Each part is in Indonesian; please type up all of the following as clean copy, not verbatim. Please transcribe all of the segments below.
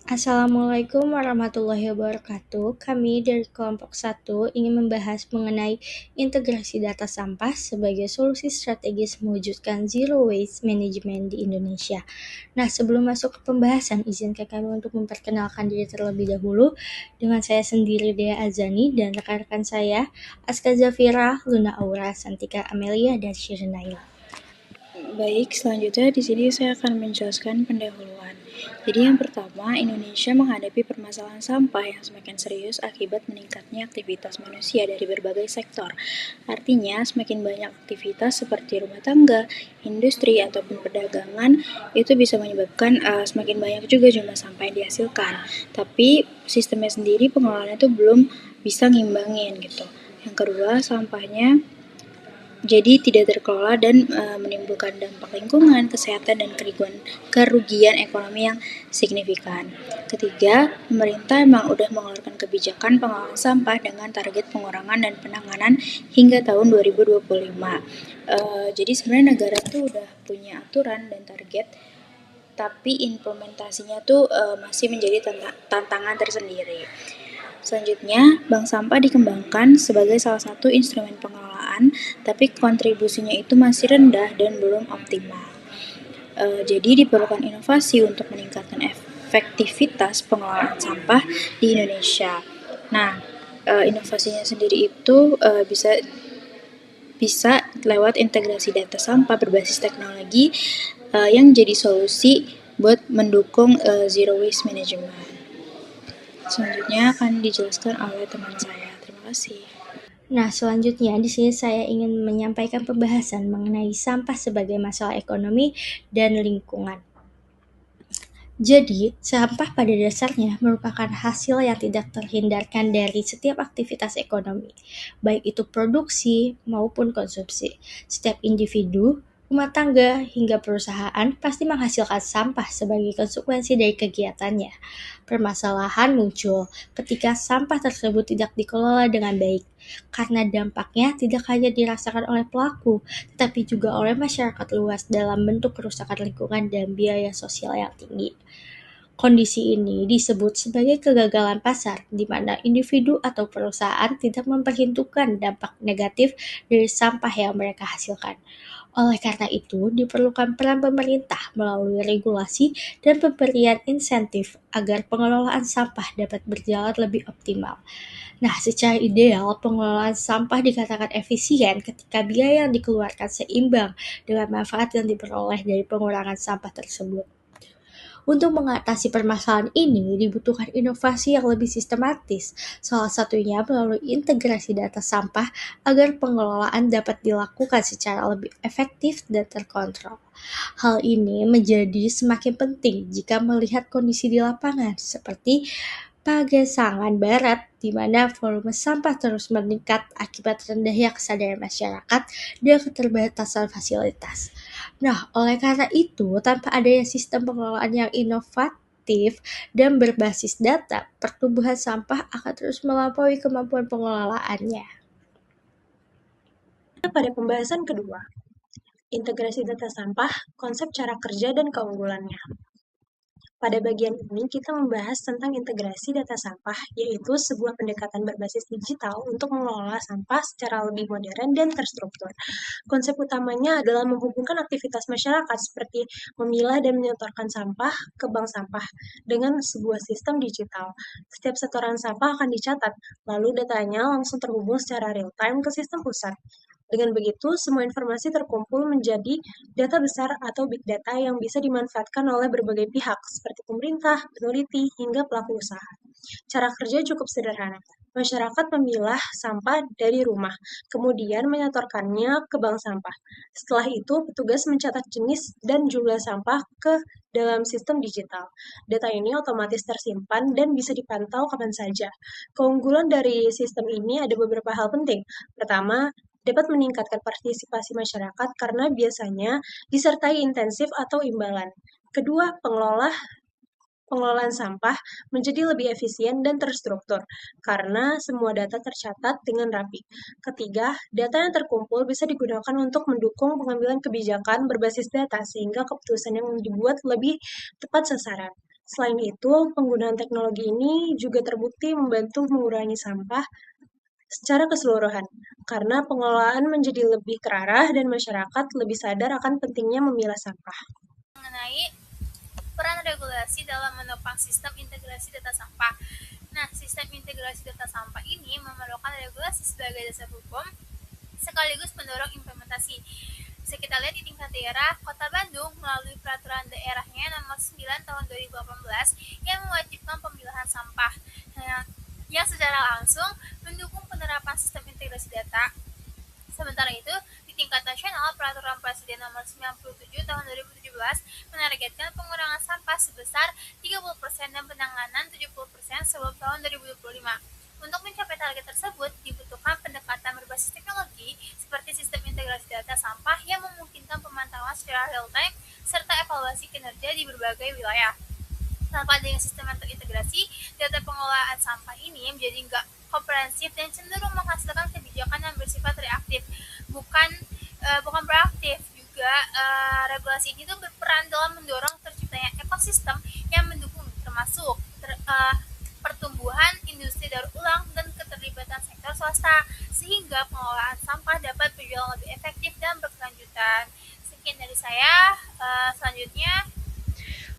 Assalamualaikum warahmatullahi wabarakatuh. Kami dari kelompok 1 ingin membahas mengenai integrasi data sampah sebagai solusi strategis mewujudkan zero waste management di Indonesia. Nah, sebelum masuk ke pembahasan, izinkan kami untuk memperkenalkan diri terlebih dahulu dengan saya sendiri Dea Azani dan rekan-rekan saya Aska Zafira, Luna Aura, Santika Amelia, dan Shirin Naila. Baik, selanjutnya di sini saya akan menjelaskan pendahuluan. Jadi yang pertama, Indonesia menghadapi permasalahan sampah yang semakin serius akibat meningkatnya aktivitas manusia dari berbagai sektor. Artinya, semakin banyak aktivitas seperti rumah tangga, industri, ataupun perdagangan, itu bisa menyebabkan semakin banyak juga jumlah sampah yang dihasilkan. Tapi sistemnya sendiri pengelolaannya itu belum bisa ngimbangin gitu. Yang kedua, sampahnya jadi tidak terkelola dan menimbulkan dampak lingkungan, kesehatan, dan kerugian ekonomi yang signifikan. Ketiga, pemerintah memang udah mengeluarkan kebijakan pengelolaan sampah dengan target pengurangan dan penanganan hingga tahun 2025. Jadi sebenarnya negara tuh udah punya aturan dan target, tapi implementasinya tuh masih menjadi tantangan tersendiri. Selanjutnya, bank sampah dikembangkan sebagai salah satu instrumen pengelolaan, tapi kontribusinya itu masih rendah dan belum optimal. Jadi diperlukan inovasi untuk meningkatkan efektivitas pengelolaan sampah di Indonesia. Nah, inovasinya sendiri itu bisa lewat integrasi data sampah berbasis teknologi yang jadi solusi buat mendukung zero waste management. Selanjutnya akan dijelaskan oleh teman saya. Terima kasih. Nah, selanjutnya di sini saya ingin menyampaikan pembahasan mengenai sampah sebagai masalah ekonomi dan lingkungan. Jadi, sampah pada dasarnya merupakan hasil yang tidak terhindarkan dari setiap aktivitas ekonomi, baik itu produksi maupun konsumsi. Setiap individu, rumah tangga, hingga perusahaan pasti menghasilkan sampah sebagai konsekuensi dari kegiatannya. Permasalahan muncul ketika sampah tersebut tidak dikelola dengan baik, karena dampaknya tidak hanya dirasakan oleh pelaku, tetapi juga oleh masyarakat luas dalam bentuk kerusakan lingkungan dan biaya sosial yang tinggi. Kondisi ini disebut sebagai kegagalan pasar, di mana individu atau perusahaan tidak memperhitungkan dampak negatif dari sampah yang mereka hasilkan. Oleh karena itu, diperlukan peran pemerintah melalui regulasi dan pemberian insentif agar pengelolaan sampah dapat berjalan lebih optimal. Nah, secara ideal, pengelolaan sampah dikatakan efisien ketika biaya yang dikeluarkan seimbang dengan manfaat yang diperoleh dari pengurangan sampah tersebut. Untuk mengatasi permasalahan ini, dibutuhkan inovasi yang lebih sistematis, salah satunya melalui integrasi data sampah agar pengelolaan dapat dilakukan secara lebih efektif dan terkontrol. Hal ini menjadi semakin penting jika melihat kondisi di lapangan, seperti Pagesangan Barat, di mana volume sampah terus meningkat akibat rendahnya kesadaran masyarakat dan keterbatasan fasilitas. Nah, oleh karena itu, tanpa adanya sistem pengelolaan yang inovatif dan berbasis data, pertumbuhan sampah akan terus melampaui kemampuan pengelolaannya. Pada pembahasan kedua, integrasi data sampah, konsep cara kerja dan keunggulannya. Pada bagian ini, kita membahas tentang integrasi data sampah, yaitu sebuah pendekatan berbasis digital untuk mengelola sampah secara lebih modern dan terstruktur. Konsep utamanya adalah menghubungkan aktivitas masyarakat seperti memilah dan menyetorkan sampah ke bank sampah dengan sebuah sistem digital. Setiap setoran sampah akan dicatat, lalu datanya langsung terhubung secara real-time ke sistem pusat. Dengan begitu, semua informasi terkumpul menjadi data besar atau big data yang bisa dimanfaatkan oleh berbagai pihak, seperti pemerintah, peneliti, hingga pelaku usaha. Cara kerja cukup sederhana. Masyarakat memilah sampah dari rumah, kemudian menyetorkannya ke bank sampah. Setelah itu, petugas mencatat jenis dan jumlah sampah ke dalam sistem digital. Data ini otomatis tersimpan dan bisa dipantau kapan saja. Keunggulan dari sistem ini ada beberapa hal penting. Pertama, dapat meningkatkan partisipasi masyarakat karena biasanya disertai intensif atau imbalan. Kedua, pengelolaan sampah menjadi lebih efisien dan terstruktur karena semua data tercatat dengan rapi. Ketiga, data yang terkumpul bisa digunakan untuk mendukung pengambilan kebijakan berbasis data sehingga keputusan yang dibuat lebih tepat sasaran. Selain itu, penggunaan teknologi ini juga terbukti membantu mengurangi sampah secara keseluruhan, karena pengelolaan menjadi lebih terarah dan masyarakat lebih sadar akan pentingnya memilah sampah. Mengenai peran regulasi dalam menopang sistem integrasi data sampah. Nah, sistem integrasi data sampah ini memerlukan regulasi sebagai dasar hukum sekaligus mendorong implementasi. Bisa kita lihat di tingkat daerah, Kota Bandung melalui peraturan daerahnya nomor 9 tahun 2018 yang mewajibkan pemilahan sampah yang secara langsung mendukung penerapan sistem integrasi data. Sementara itu, di tingkat nasional, Peraturan Presiden Nomor 97 Tahun 2017 menargetkan pengurangan sampah sebesar 30% dan penanganan 70% sebelum tahun 2025. Untuk mencapai target tersebut, dibutuhkan pendekatan berbasis teknologi seperti sistem integrasi data sampah yang memungkinkan pemantauan secara real-time serta evaluasi kinerja di berbagai wilayah. Tanpa adanya sistem yang terintegrasi, data pengelolaan sampah ini menjadi nggak komprehensif dan cenderung menghasilkan kebijakan yang bersifat reaktif, bukan proaktif. Juga regulasi ini tuh berperan dalam mendorong terciptanya ekosistem yang mendukung, termasuk pertumbuhan industri daur ulang dan keterlibatan sektor swasta, sehingga pengelolaan sampah dapat berjalan lebih efektif dan berkelanjutan. Sekian dari saya. Selanjutnya,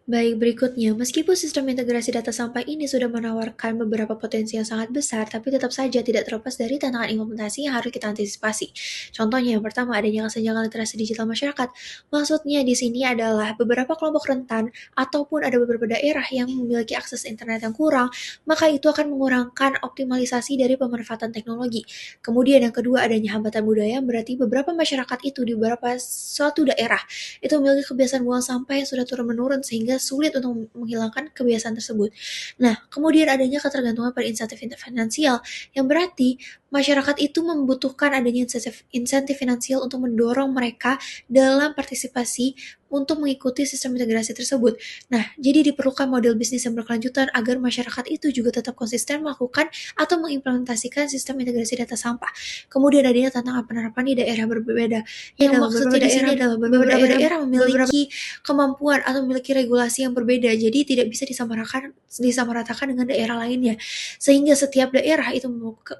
Baik, berikutnya, meskipun sistem integrasi data sampah ini sudah menawarkan beberapa potensi yang sangat besar, tapi tetap saja tidak terlepas dari tantangan implementasi yang harus kita antisipasi. Contohnya, yang pertama, adanya kesenjangan literasi digital masyarakat. Maksudnya di sini adalah beberapa kelompok rentan ataupun ada beberapa daerah yang memiliki akses internet yang kurang, maka itu akan mengurangkan optimalisasi dari pemanfaatan teknologi. Kemudian yang kedua, adanya hambatan budaya, berarti beberapa masyarakat itu di beberapa suatu daerah itu memiliki kebiasaan buang sampah yang sudah turun-menurun sehingga sulit untuk menghilangkan kebiasaan tersebut. Nah, kemudian adanya ketergantungan pada insentif finansial yang berarti masyarakat itu membutuhkan adanya insentif finansial untuk mendorong mereka dalam partisipasi untuk mengikuti sistem integrasi tersebut. Nah, jadi diperlukan model bisnis yang berkelanjutan agar masyarakat itu juga tetap konsisten melakukan atau mengimplementasikan sistem integrasi data sampah. Kemudian adanya tantangan penerapan di daerah berbeda. Yang maksudnya di sini adalah beberapa daerah memiliki kemampuan atau memiliki regulasi yang berbeda, jadi tidak bisa disamaratakan dengan daerah lainnya. Sehingga setiap daerah itu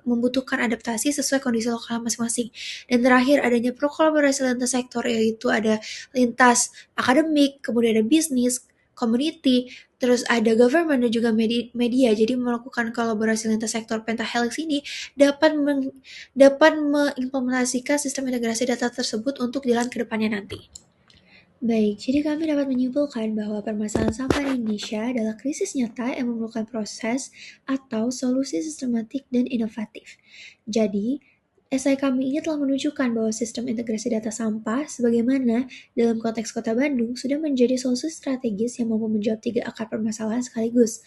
membutuhkan adaptasi sesuai kondisi lokal masing-masing. Dan terakhir adanya pro kolaborasi lintas sektor, yaitu ada lintas akademik, kemudian ada bisnis, community, terus ada government dan juga media. Jadi melakukan kolaborasi lintas sektor pentahelix ini dapat mengimplementasikan sistem integrasi data tersebut untuk jalan ke depannya nanti. Baik, jadi kami dapat menyimpulkan bahwa permasalahan sampah di Indonesia adalah krisis nyata yang memerlukan proses atau solusi sistematik dan inovatif. Jadi, esai kami ini telah menunjukkan bahwa sistem integrasi data sampah sebagaimana dalam konteks Kota Bandung sudah menjadi solusi strategis yang mampu menjawab 3 akar permasalahan sekaligus.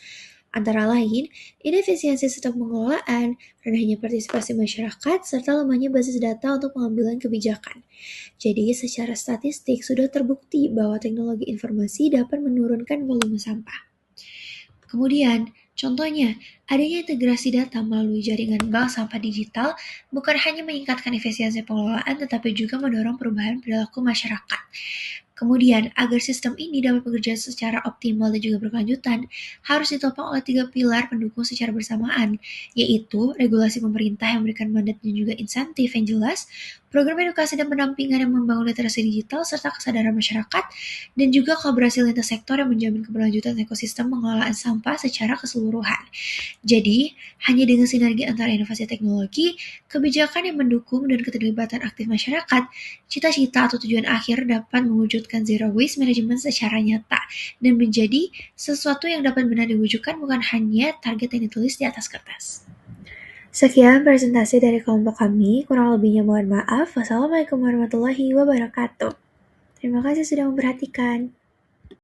Antara lain, inefisiensi sistem pengelolaan, rendahnya partisipasi masyarakat, serta lemahnya basis data untuk pengambilan kebijakan. Jadi, secara statistik sudah terbukti bahwa teknologi informasi dapat menurunkan volume sampah. Kemudian, contohnya, adanya integrasi data melalui jaringan bank sampah digital bukan hanya meningkatkan efisiensi pengelolaan, tetapi juga mendorong perubahan perilaku masyarakat. Kemudian, agar sistem ini dapat bekerja secara optimal dan juga berkelanjutan, harus ditopang oleh 3 pilar pendukung secara bersamaan, yaitu regulasi pemerintah yang memberikan mandat dan juga insentif yang jelas, program edukasi dan pendampingan yang membangun literasi digital serta kesadaran masyarakat, dan juga kolaborasi lintas sektor yang menjamin keberlanjutan ekosistem pengelolaan sampah secara keseluruhan. Jadi, hanya dengan sinergi antara inovasi teknologi, kebijakan yang mendukung, dan keterlibatan aktif masyarakat, cita-cita atau tujuan akhir dapat mewujudkan zero waste management secara nyata dan menjadi sesuatu yang dapat benar diwujudkan, bukan hanya target yang ditulis di atas kertas. Sekian presentasi dari kelompok kami, kurang lebihnya mohon maaf. Wassalamualaikum warahmatullahi wabarakatuh. Terima kasih sudah memperhatikan.